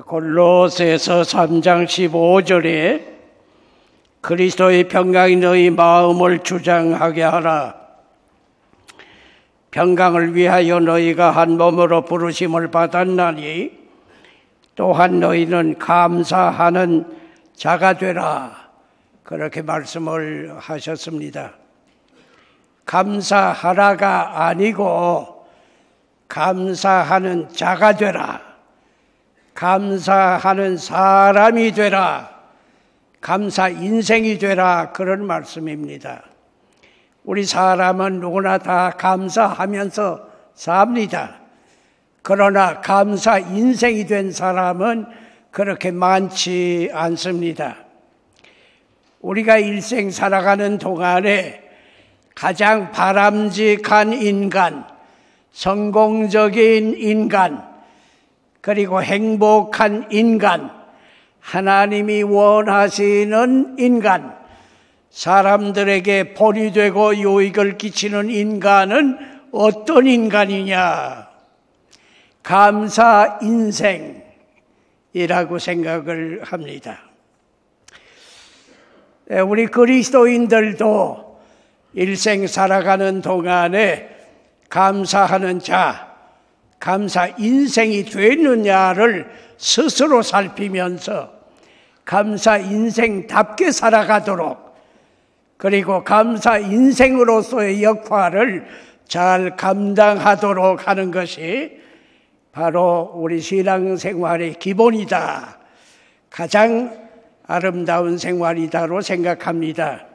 골로새서 3장 15절에 그리스도의 평강이 너희 마음을 주장하게 하라. 평강을 위하여 너희가 한 몸으로 부르심을 받았나니 또한 너희는 감사하는 자가 되라. 그렇게 말씀을 하셨습니다. 감사하라가 아니고 감사하는 자가 되라. 감사하는 사람이 되라. 감사 인생이 되라. 그런 말씀입니다. 우리 사람은 누구나 다 감사하면서 삽니다. 그러나 감사 인생이 된 사람은 그렇게 많지 않습니다. 우리가 일생 살아가는 동안에 가장 바람직한 인간, 성공적인 인간, 그리고 행복한 인간, 하나님이 원하시는 인간, 사람들에게 본이 되고 유익을 끼치는 인간은 어떤 인간이냐? 감사 인생이라고 생각을 합니다. 우리 그리스도인들도 일생 살아가는 동안에 감사하는 자, 감사 인생이 되느냐를 스스로 살피면서 감사 인생답게 살아가도록, 그리고 감사 인생으로서의 역할을 잘 감당하도록 하는 것이 바로 우리 신앙생활의 기본이다. 가장 아름다운 생활이다로 생각합니다.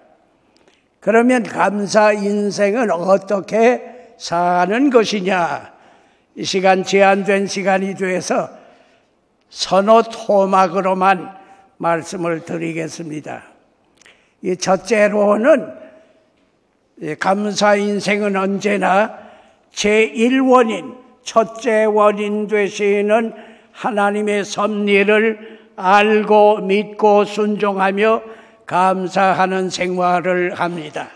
그러면 감사 인생은 어떻게 사는 것이냐? 이 시간 제한된 시간이 돼서 서너 토막으로만 말씀을 드리겠습니다. 이 첫째로는 감사 인생은 언제나 제1원인, 첫째 원인 되시는 하나님의 섭리를 알고 믿고 순종하며 감사하는 생활을 합니다.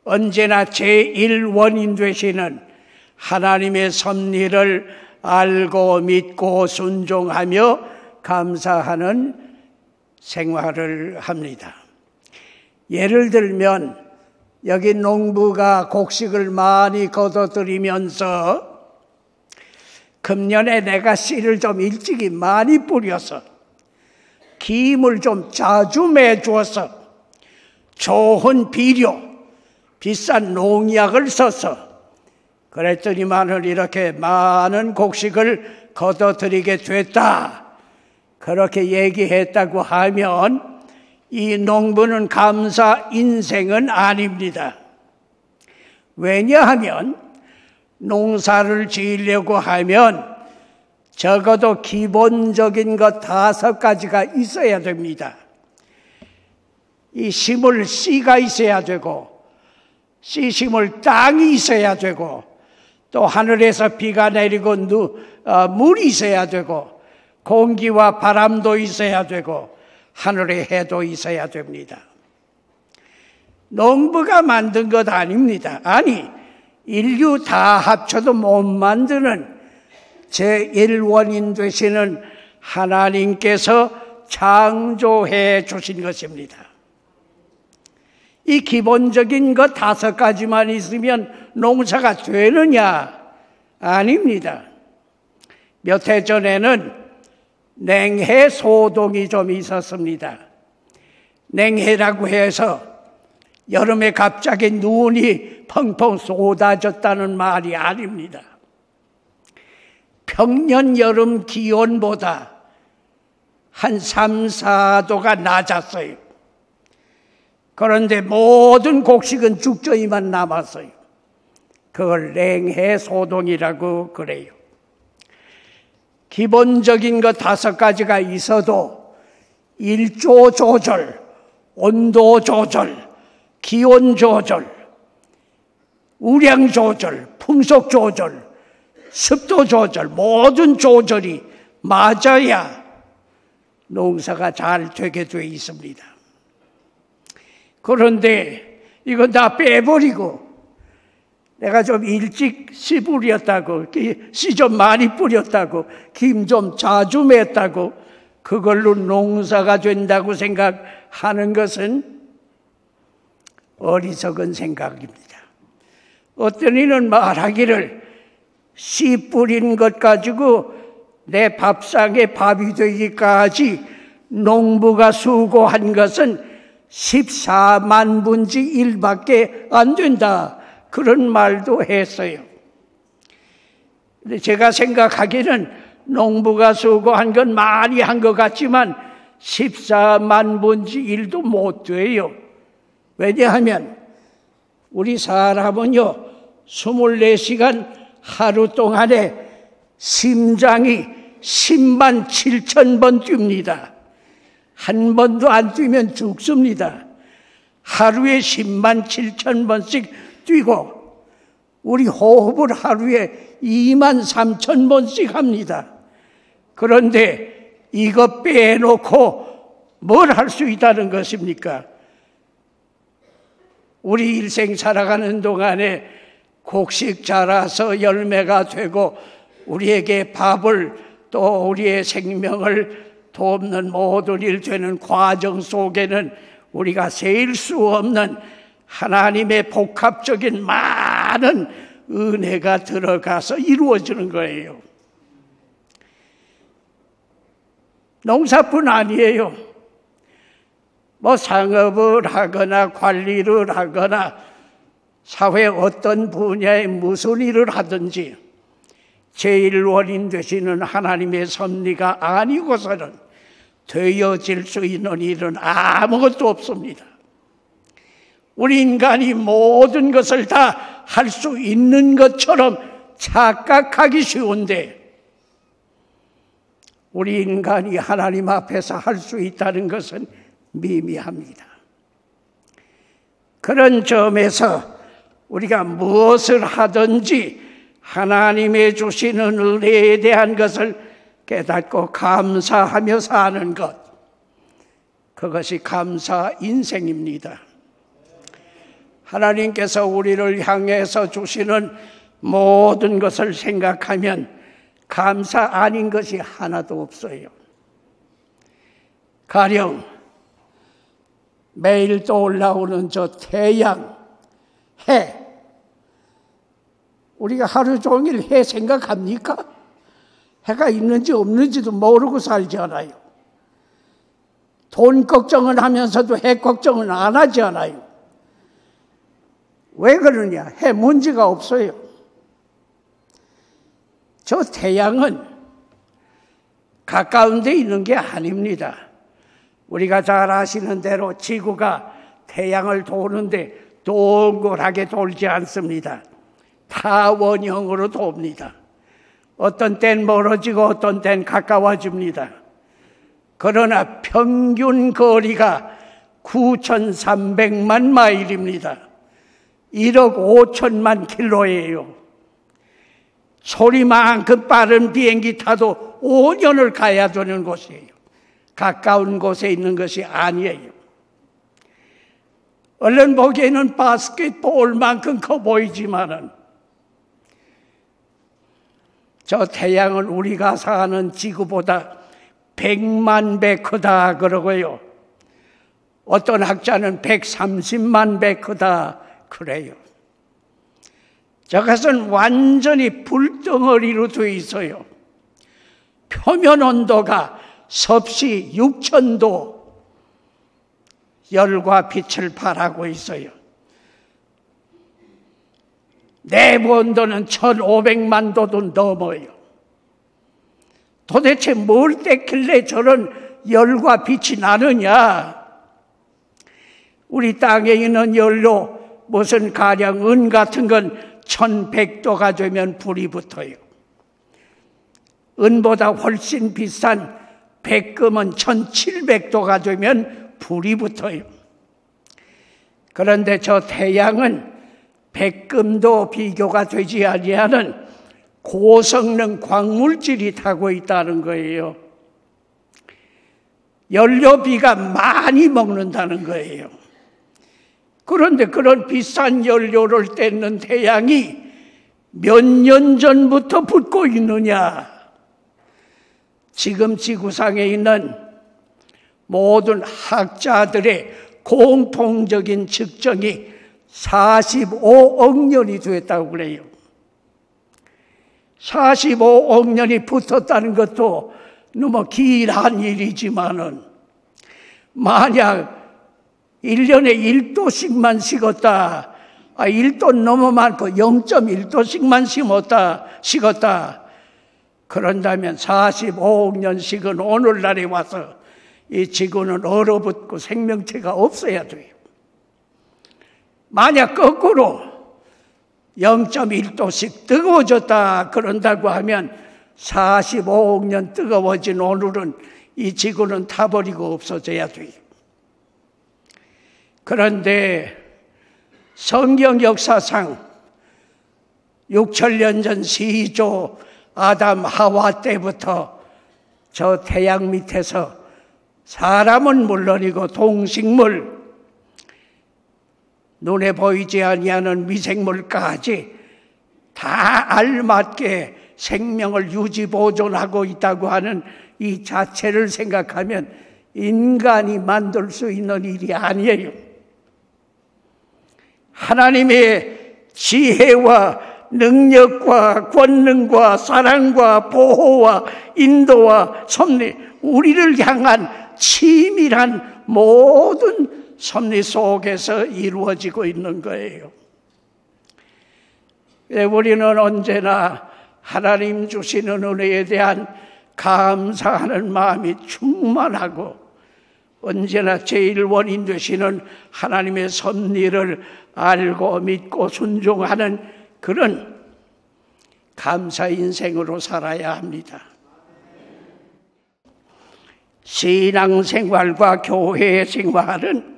언제나 제1원인 되시는 하나님의 섭리를 알고 믿고 순종하며 감사하는 생활을 합니다. 예를 들면 여기 농부가 곡식을 많이 거둬들이면서 금년에 내가 씨를 좀 일찍이 많이 뿌려서 김을 좀 자주 매주어서 좋은 비료, 비싼 농약을 써서 그랬더니만은 이렇게 많은 곡식을 거둬들이게 됐다. 그렇게 얘기했다고 하면 이 농부는 감사 인생은 아닙니다. 왜냐하면 농사를 지으려고 하면 적어도 기본적인 것 5가지가 있어야 됩니다. 이 심을 씨가 있어야 되고, 씨 심을 땅이 있어야 되고, 또 하늘에서 비가 내리고 물이 있어야 되고, 공기와 바람도 있어야 되고, 하늘의 해도 있어야 됩니다. 농부가 만든 것 아닙니다. 아니, 인류 다 합쳐도 못 만드는 제1원인 되시는 하나님께서 창조해 주신 것입니다. 이 기본적인 것 5가지만 있으면 농사가 되느냐? 아닙니다. 몇 해 전에는 냉해 소동이 좀 있었습니다. 냉해라고 해서 여름에 갑자기 눈이 펑펑 쏟아졌다는 말이 아닙니다. 평년 여름 기온보다 한 3, 4도가 낮았어요. 그런데 모든 곡식은 죽저이만 남았어요. 그걸 냉해 소동이라고 그래요. 기본적인 것 5가지가 있어도 일조 조절, 온도 조절, 기온 조절, 우량 조절, 풍속 조절, 습도 조절, 모든 조절이 맞아야 농사가 잘 되게 돼 있습니다. 그런데 이건 다 빼버리고 내가 좀 일찍 씨 뿌렸다고, 씨 좀 많이 뿌렸다고, 김 좀 자주 맸다고, 그걸로 농사가 된다고 생각하는 것은 어리석은 생각입니다. 어떤 이는 말하기를 씨 뿌린 것 가지고 내 밥상에 밥이 되기까지 농부가 수고한 것은 14만 분지 1밖에 안 된다. 그런 말도 했어요. 근데 제가 생각하기에는 농부가 수고한 건 많이 한 것 같지만 14만 분지 1도 못 돼요. 왜냐하면 우리 사람은요 24시간 하루 동안에 심장이 10만 7천 번 뜁니다. 한 번도 안 뛰면 죽습니다. 하루에 10만 7천 번씩 뛰고 우리 호흡을 하루에 2만 3천 번씩 합니다. 그런데 이거 빼놓고 뭘 할 수 있다는 것입니까? 우리 일생 살아가는 동안에 곡식 자라서 열매가 되고 우리에게 밥을 또 우리의 생명을 돕는 모든 일 되는 과정 속에는 우리가 세일 수 없는 하나님의 복합적인 많은 은혜가 들어가서 이루어지는 거예요. 농사뿐 아니에요. 뭐 상업을 하거나 관리를 하거나 사회 어떤 분야에 무슨 일을 하든지 제일 원인 되시는 하나님의 섭리가 아니고서는 되어질 수 있는 일은 아무것도 없습니다. 우리 인간이 모든 것을 다 할 수 있는 것처럼 착각하기 쉬운데 우리 인간이 하나님 앞에서 할 수 있다는 것은 미미합니다. 그런 점에서 우리가 무엇을 하든지 하나님의 주시는 은혜에 대한 것을 깨닫고 감사하며 사는 것, 그것이 감사 인생입니다. 하나님께서 우리를 향해서 주시는 모든 것을 생각하면 감사 아닌 것이 하나도 없어요. 가령 매일 떠올라오는 저 태양, 해, 우리가 하루 종일 해 생각합니까? 해가 있는지 없는지도 모르고 살지 않아요. 돈 걱정을 하면서도 해 걱정은 안 하지 않아요. 왜 그러냐? 해 문제가 없어요. 저 태양은 가까운 데 있는 게 아닙니다. 우리가 잘 아시는 대로 지구가 태양을 도는데 동그랗게 돌지 않습니다. 타원형으로 돕니다. 어떤 땐 멀어지고 어떤 땐 가까워집니다. 그러나 평균 거리가 9,300만 마일입니다. 1억 5천만 킬로예요. 소리만큼 빠른 비행기 타도 5년을 가야 되는 곳이에요. 가까운 곳에 있는 것이 아니에요. 얼른 보기에는 바스켓볼만큼 커 보이지만은 저 태양은 우리가 사는 지구보다 100만 배 크다 그러고요. 어떤 학자는 130만 배 크다 그래요. 저것은 완전히 불덩어리로 되어 있어요. 표면 온도가 섭씨 6,000도 열과 빛을 발하고 있어요. 내부 온도는 1,500만 도도 넘어요. 도대체 뭘 떼길래 저런 열과 빛이 나느냐? 우리 땅에 있는 열로 무슨 가령 은 같은 건 1,100도가 되면 불이 붙어요. 은보다 훨씬 비싼 백금은 1,700도가 되면 불이 붙어요. 그런데 저 태양은 백금도 비교가 되지 아니하는 고성능 광물질이 타고 있다는 거예요. 연료비가 많이 먹는다는 거예요. 그런데 그런 비싼 연료를 떼는 태양이 몇 년 전부터 붙고 있느냐? 지금 지구상에 있는 모든 학자들의 공통적인 측정이 45억 년이 됐다고 그래요. 45억 년이 붙었다는 것도 너무 길한 일이지만은 만약 1년에 1도씩만 식었다. 1도 너무 많고 0.1도씩만 식었다. 그런다면 45억 년 식은 오늘날에 와서 이 지구는 얼어붙고 생명체가 없어야 돼요. 만약 거꾸로 0.1도씩 뜨거워졌다 그런다고 하면 45억 년 뜨거워진 오늘은 이 지구는 타버리고 없어져야 돼요. 그런데 성경 역사상 6천년 전 시조 아담 하와 때부터 저 태양 밑에서 사람은 물론이고 동식물, 눈에 보이지 아니하는 미생물까지 다 알맞게 생명을 유지 보존하고 있다고 하는 이 자체를 생각하면 인간이 만들 수 있는 일이 아니에요. 하나님의 지혜와 능력과 권능과 사랑과 보호와 인도와 섭리, 우리를 향한 치밀한 모든 섭리 속에서 이루어지고 있는 거예요. 우리는 언제나 하나님 주시는 은혜에 대한 감사하는 마음이 충만하고 언제나 제일 원인 되시는 하나님의 섭리를 알고 믿고 순종하는 그런 감사 인생으로 살아야 합니다. 신앙생활과 교회 생활은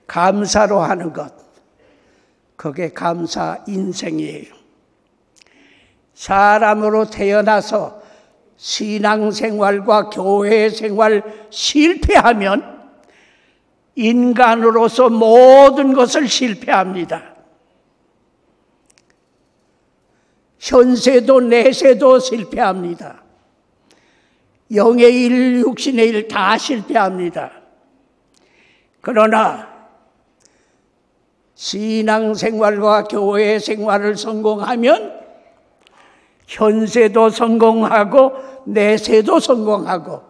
감사로 하는 것, 그게 감사 인생이에요. 사람으로 태어나서 신앙생활과 교회생활 실패하면 인간으로서 모든 것을 실패합니다. 현세도 내세도 실패합니다. 영의 일, 육신의 일 다 실패합니다. 그러나 신앙생활과 교회생활을 성공하면 현세도 성공하고 내세도 성공하고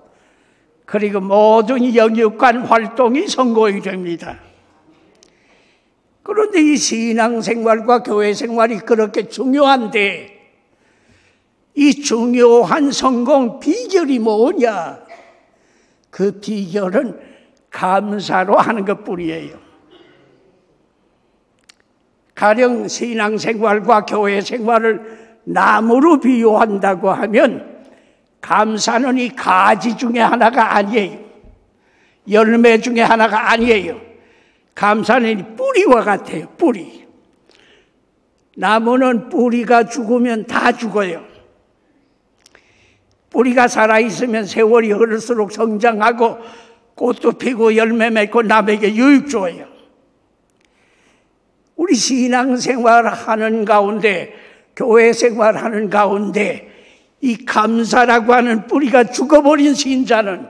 그리고 모든 영육간 활동이 성공이 됩니다. 그런데 이 신앙생활과 교회생활이 그렇게 중요한데 이 중요한 성공 비결이 뭐냐? 그 비결은 감사로 하는 것뿐이에요. 가령 신앙생활과 교회생활을 나무로 비유한다고 하면 감사는 이 가지 중에 하나가 아니에요. 열매 중에 하나가 아니에요. 감사는 뿌리와 같아요. 뿌리. 나무는 뿌리가 죽으면 다 죽어요. 뿌리가 살아있으면 세월이 흐를수록 성장하고 꽃도 피고 열매 맺고 남에게 유익 줘요. 우리 신앙생활하는 가운데 교회 생활하는 가운데 이 감사라고 하는 뿌리가 죽어버린 신자는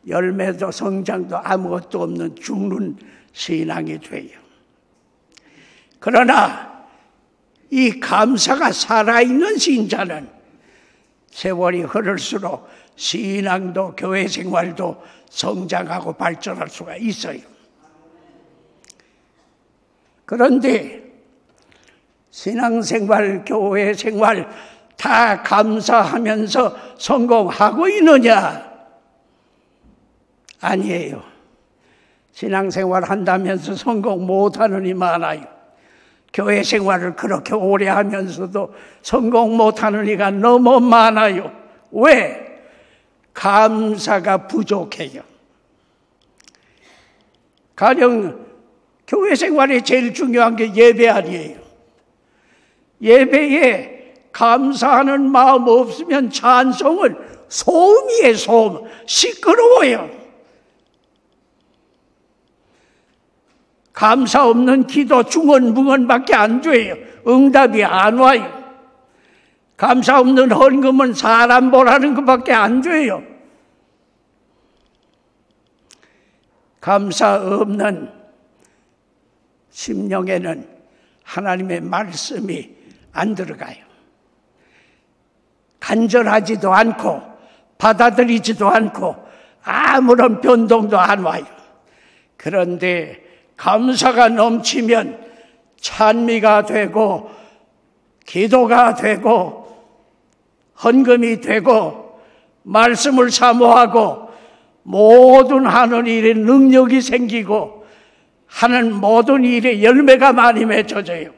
열매도 성장도 아무것도 없는 죽는 신앙이 돼요. 그러나 이 감사가 살아있는 신자는 세월이 흐를수록 신앙도 교회 생활도 성장하고 발전할 수가 있어요. 그런데 신앙생활, 교회생활 다 감사하면서 성공하고 있느냐? 아니에요. 신앙생활 한다면서 성공 못하는 이 많아요. 교회생활을 그렇게 오래 하면서도 성공 못하는 이가 너무 많아요. 왜? 감사가 부족해요. 가령 교회생활에 제일 중요한 게 예배 아니에요. 예배에 감사하는 마음 없으면 찬송은 소음이에요, 소음. 시끄러워요. 감사 없는 기도 중언붕언밖에 안 돼요. 응답이 안 와요. 감사 없는 헌금은 사람 보라는 것밖에 안 돼요. 감사 없는 심령에는 하나님의 말씀이 안 들어가요. 간절하지도 않고 받아들이지도 않고 아무런 변동도 안 와요. 그런데 감사가 넘치면 찬미가 되고 기도가 되고 헌금이 되고 말씀을 사모하고 모든 하는 일에 능력이 생기고 하는 모든 일에 열매가 많이 맺어져요.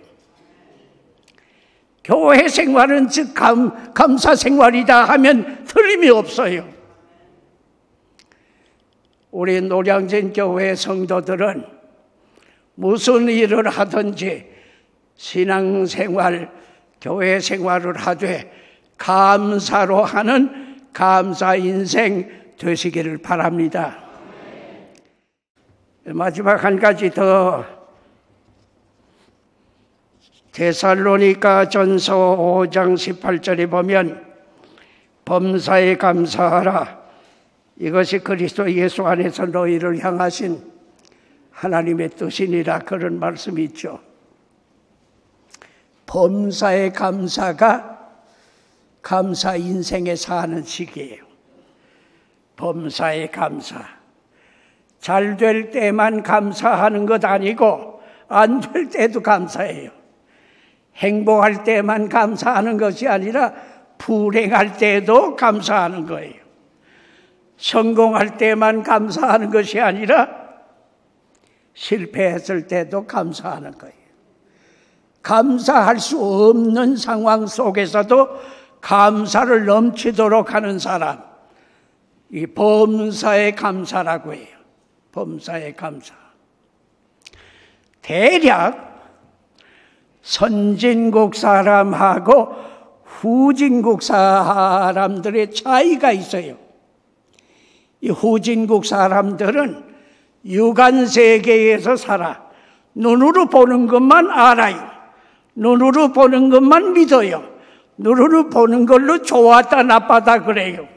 교회 생활은 즉 감사 생활이다 하면 틀림이 없어요. 우리 노량진 교회 성도들은 무슨 일을 하든지 신앙생활, 교회 생활을 하되 감사로 하는 감사 인생 되시기를 바랍니다. 마지막 한 가지 더, 데살로니가 전서 5장 18절에 보면 범사에 감사하라. 이것이 그리스도 예수 안에서 너희를 향하신 하나님의 뜻이니라. 그런 말씀이 있죠. 범사에 감사가 감사 인생에 사는 시기예요. 범사에 감사. 잘 될 때만 감사하는 것 아니고 안 될 때도 감사해요. 행복할 때만 감사하는 것이 아니라 불행할 때도 감사하는 거예요. 성공할 때만 감사하는 것이 아니라 실패했을 때도 감사하는 거예요. 감사할 수 없는 상황 속에서도 감사를 넘치도록 하는 사람, 이 범사의 감사라고 해요. 범사의 감사. 대략 선진국 사람하고 후진국 사람들의 차이가 있어요. 이 후진국 사람들은 육안 세계에서 살아. 눈으로 보는 것만 알아요. 눈으로 보는 것만 믿어요. 눈으로 보는 걸로 좋았다 나빴다 그래요.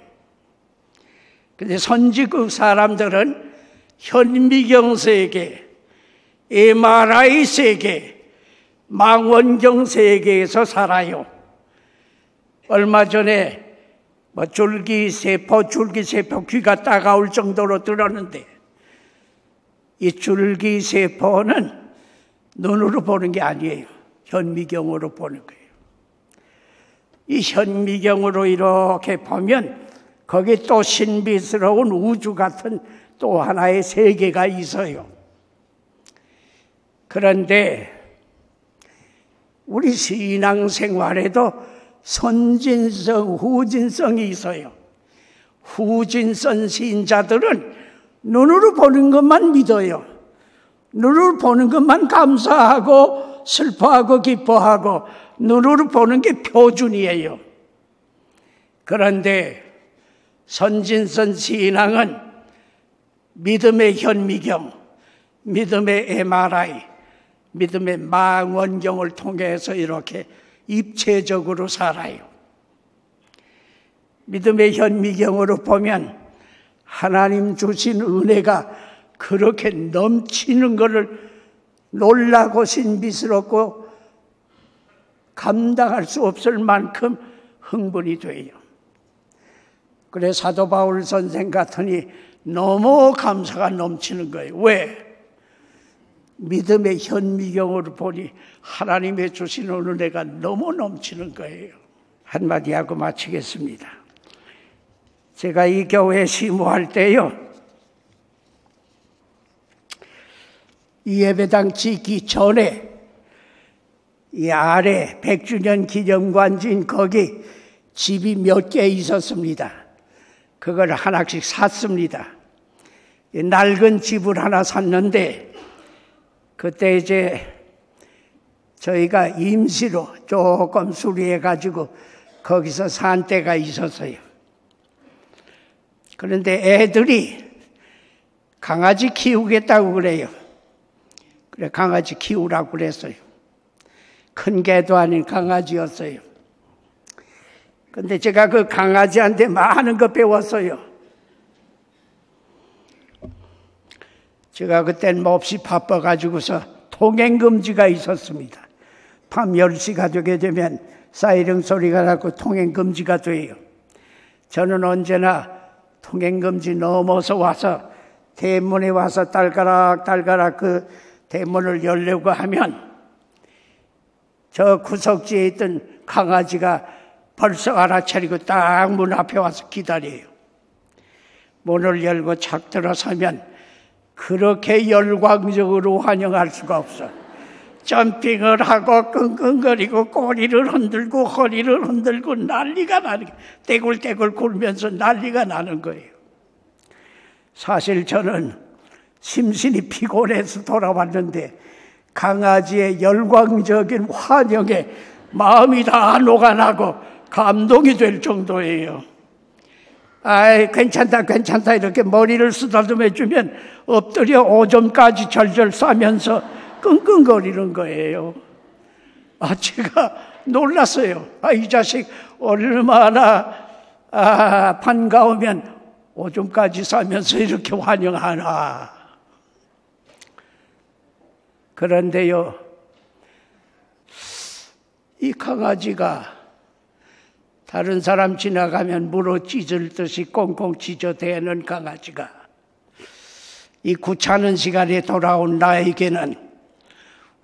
근데 선진국 사람들은 현미경 세계, MRI 세계, 망원경 세계에서 살아요. 얼마 전에 줄기세포 귀가 따가울 정도로 들었는데 이 줄기세포는 눈으로 보는 게 아니에요. 현미경으로 보는 거예요. 이 현미경으로 이렇게 보면 거기 또 신비스러운 우주 같은 또 하나의 세계가 있어요. 그런데 우리 신앙생활에도 선진성, 후진성이 있어요. 후진성 신자들은 눈으로 보는 것만 믿어요. 눈으로 보는 것만 감사하고 슬퍼하고 기뻐하고 눈으로 보는 게 표준이에요. 그런데 선진성 신앙은 믿음의 현미경, 믿음의 MRI, 믿음의 망원경을 통해서 이렇게 입체적으로 살아요. 믿음의 현미경으로 보면 하나님 주신 은혜가 그렇게 넘치는 것을 놀라고 신비스럽고 감당할 수 없을 만큼 흥분이 돼요. 그래 사도 바울 선생 같으니 너무 감사가 넘치는 거예요. 왜? 믿음의 현미경으로 보니 하나님의 주신 은혜가 너무 넘치는 거예요. 한마디 하고 마치겠습니다. 제가 이 교회 시무할 때요, 이 예배당 짓기 전에 이 아래 100주년 기념관진 거기 집이 몇 개 있었습니다. 그걸 하나씩 샀습니다. 낡은 집을 하나 샀는데 그때 이제 저희가 임시로 조금 수리해가지고 거기서 산 때가 있었어요. 그런데 애들이 강아지 키우겠다고 그래요. 그래, 강아지 키우라고 그랬어요. 큰 개도 아닌 강아지였어요. 근데 제가 그 강아지한테 많은 거 배웠어요. 제가 그땐 몹시 바빠가지고서 통행금지가 있었습니다. 밤 10시가 되게 되면 사이렌 소리가 나고 통행금지가 돼요. 저는 언제나 통행금지 넘어서 와서 대문에 와서 딸가락 그 대문을 열려고 하면 저 구석지에 있던 강아지가 벌써 알아차리고 딱 문 앞에 와서 기다려요. 문을 열고 착 들어서면 그렇게 열광적으로 환영할 수가 없어. 점핑을 하고 끙끙거리고 꼬리를 흔들고 허리를 흔들고 난리가 나는 거예요. 떼굴떼굴 굴면서 난리가 나는 거예요. 사실 저는 심신이 피곤해서 돌아왔는데 강아지의 열광적인 환영에 마음이 다 녹아나고 감동이 될 정도예요. 아이, 괜찮다 이렇게 머리를 쓰다듬어 주면 엎드려 오줌까지 절절 싸면서 끙끙거리는 거예요. 제가 놀랐어요. 이 자식 얼마나 반가우면 오줌까지 싸면서 이렇게 환영하나. 그런데요, 이 강아지가 다른 사람 지나가면 물어 찢을 듯이 꽁꽁 찢어대는 강아지가 이 구차는 시간에 돌아온 나에게는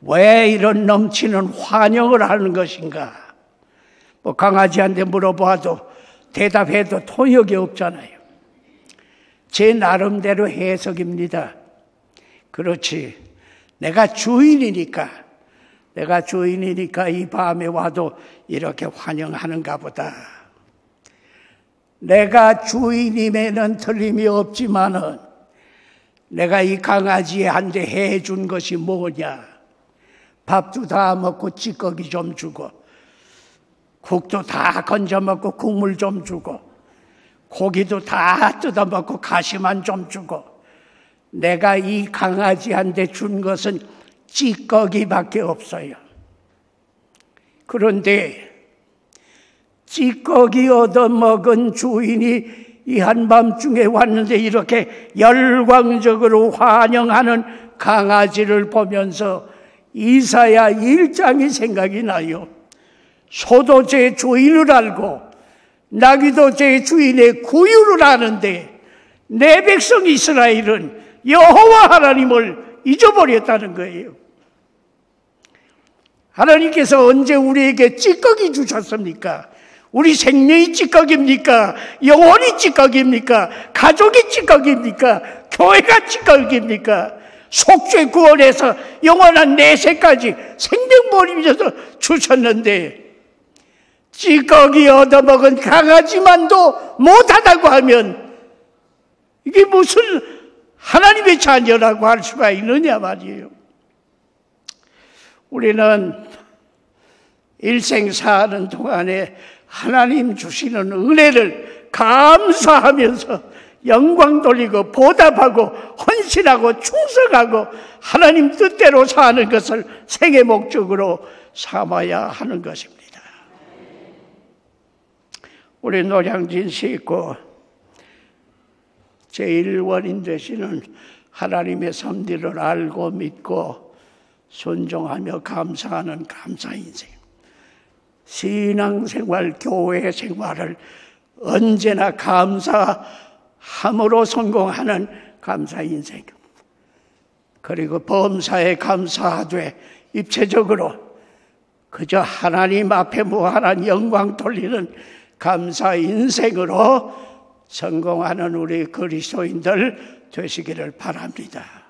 왜 이런 넘치는 환영을 하는 것인가? 강아지한테 물어봐도 대답해도 통역이 없잖아요. 제 나름대로 해석입니다. 그렇지. 내가 주인이니까 이 밤에 와도 이렇게 환영하는가 보다. 내가 주인임에는 틀림이 없지만은 내가 이 강아지한테 해준 것이 뭐냐. 밥도 다 먹고 찌꺼기 좀 주고 국도 다 건져 먹고 국물 좀 주고 고기도 다 뜯어 먹고 가시만 좀 주고 내가 이 강아지한테 준 것은 찌꺼기밖에 없어요. 그런데 찌꺼기 얻어먹은 주인이 이 한밤중에 왔는데 이렇게 열광적으로 환영하는 강아지를 보면서 이사야 1장이 생각이 나요. 소도 제 주인을 알고 나귀도 제 주인의 구유를 아는데 내 백성 이스라엘은 여호와 하나님을 잊어버렸다는 거예요. 하나님께서 언제 우리에게 찌꺼기 주셨습니까? 우리 생명이 찌꺼기입니까? 영혼이 찌꺼기입니까? 가족이 찌꺼기입니까? 교회가 찌꺼기입니까? 속죄 구원에서 영원한 내세까지 생명버리면서 주셨는데 찌꺼기 얻어먹은 강아지만도 못하다고 하면 이게 무슨 하나님의 자녀라고 할 수가 있느냐 말이에요. 우리는 일생 사는 동안에 하나님 주시는 은혜를 감사하면서 영광 돌리고 보답하고 헌신하고 충성하고 하나님 뜻대로 사는 것을 생애 목적으로 삼아야 하는 것입니다. 우리 노량진 시고 제1원인 되시는 하나님의 섭리를 알고 믿고 순종하며 감사하는 감사 인생, 신앙생활, 교회 생활을 언제나 감사함으로 성공하는 감사 인생, 그리고 범사에 감사하되 입체적으로 그저 하나님 앞에 무한한 영광 돌리는 감사 인생으로 성공하는 우리 그리스도인들 되시기를 바랍니다.